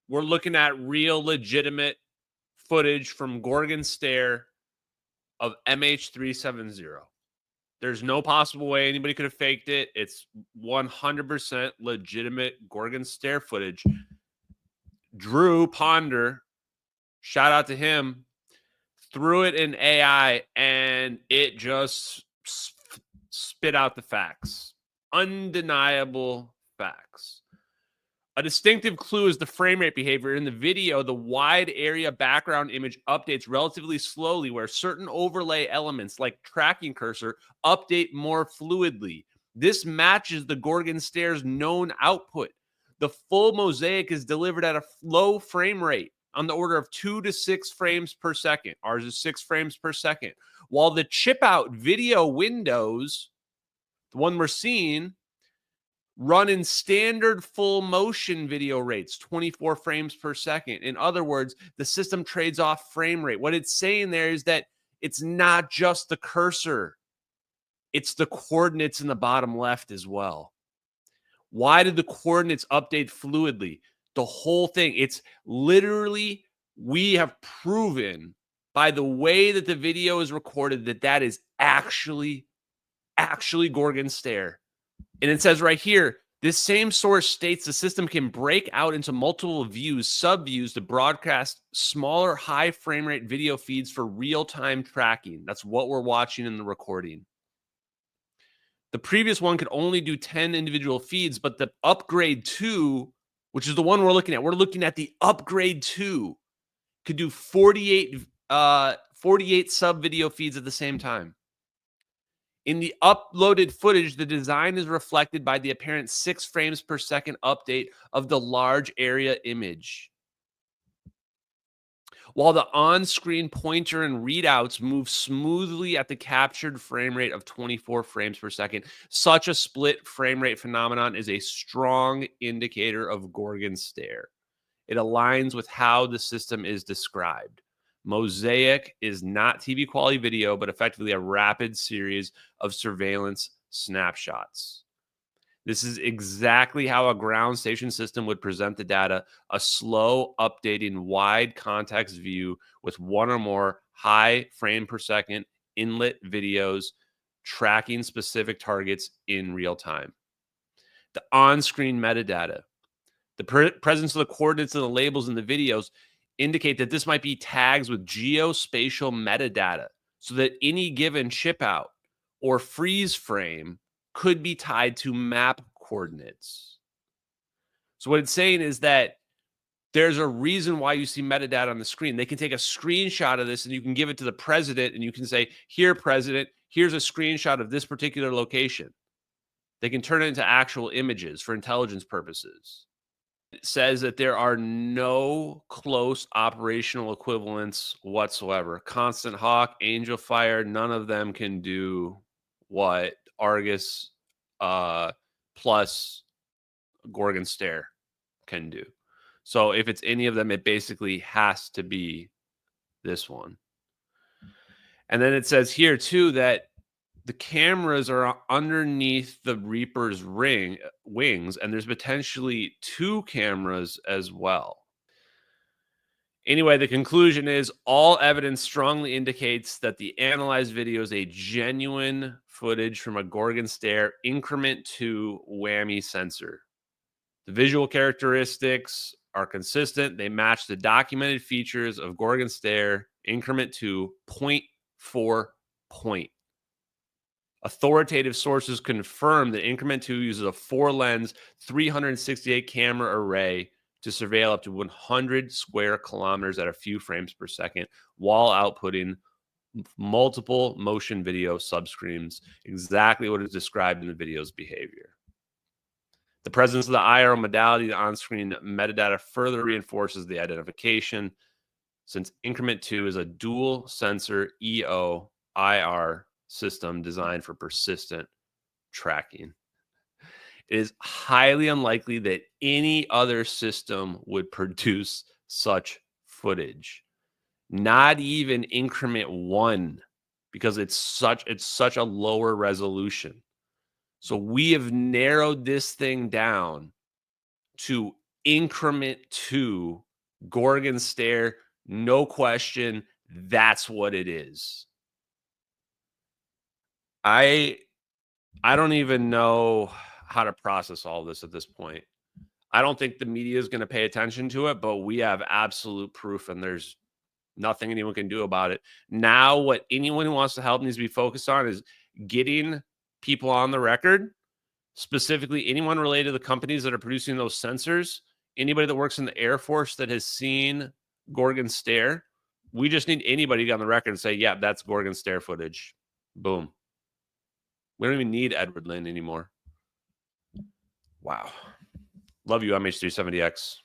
we're looking at real legitimate footage from Gorgon Stare of MH370. There's no possible way anybody could have faked it. It's 100% legitimate Gorgon Stare footage. Drew Ponder, shout out to him, threw it in AI and it just spit out the facts. Undeniable facts. A distinctive clue is the frame rate behavior. In the video, the wide area background image updates relatively slowly, where certain overlay elements like tracking cursor update more fluidly. This matches the Gorgon Stare's known output. The full mosaic is delivered at a low frame rate on the order of 2 to 6 frames per second. Ours is 6 frames per second. While the chip out video windows, the one we're seeing, run in standard full motion video rates, 24 frames per second. In other words, the system trades off frame rate. What it's saying there is that it's not just the cursor, it's the coordinates in the bottom left as well. Why did the coordinates update fluidly? The whole thing, it's literally, we have proven by the way that the video is recorded that that is actually Gorgon Stare. And it says right here, this same source states the system can break out into multiple views, subviews to broadcast smaller high frame rate video feeds for real-time tracking. That's what we're watching in the recording. The previous one could only do 10 individual feeds, but the upgrade 2, which is the one we're looking at the upgrade 2, could do 48 sub video feeds at the same time. In the uploaded footage, the design is reflected by the apparent 6 frames per second update of the large area image. While the on-screen pointer and readouts move smoothly at the captured frame rate of 24 frames per second, such a split frame rate phenomenon is a strong indicator of Gorgon Stare. It aligns with how the system is described. Mosaic is not TV quality video, but effectively a rapid series of surveillance snapshots. This is exactly how a ground station system would present the data, a slow updating wide context view with one or more high frame per second inlet videos tracking specific targets in real time. The on-screen metadata, the presence of the coordinates and the labels in the videos indicate that this might be tags with geospatial metadata so that any given chip out or freeze frame could be tied to map coordinates. So what it's saying is that there's a reason why you see metadata on the screen. They can take a screenshot of this and you can give it to the president and you can say, here, president, here's a screenshot of this particular location. They can turn it into actual images for intelligence purposes. It says that there are no close operational equivalents whatsoever. Constant Hawk, Angel Fire, none of them can do what Argus plus Gorgon Stare can do. So if it's any of them, it basically has to be this one. And then it says here too that the cameras are underneath the Reaper's wings, and there's potentially 2 cameras as well. Anyway, the conclusion is all evidence strongly indicates that the analyzed video is a genuine footage from a Gorgon Stare increment 2 whammy sensor. The visual characteristics are consistent. They match the documented features of Gorgon Stare increment 2 point for point. Authoritative sources confirm that increment 2 uses a 4-lens, 368 camera array to surveil up to 100 square kilometers at a few frames per second while outputting multiple motion video substreams, exactly what is described in the video's behavior. The presence of the IR modality on-screen metadata further reinforces the identification, since increment 2 is a dual sensor EO IR system designed for persistent tracking. It is highly unlikely that any other system would produce such footage. Not even increment 1, because it's such a lower resolution. So we have narrowed this thing down to increment to Gorgon Stare. No question. That's what it is. I don't even know how to process all this at this point. I don't think the media is going to pay attention to it, but we have absolute proof, and there's nothing anyone can do about it. Now, what anyone who wants to help needs to be focused on is getting people on the record, specifically anyone related to the companies that are producing those sensors, anybody that works in the Air Force that has seen Gorgon Stare. We just need anybody to get on the record and say, yeah, that's Gorgon Stare footage. Boom. We don't even need Edward Lynn anymore. Wow. Love you, MH370X.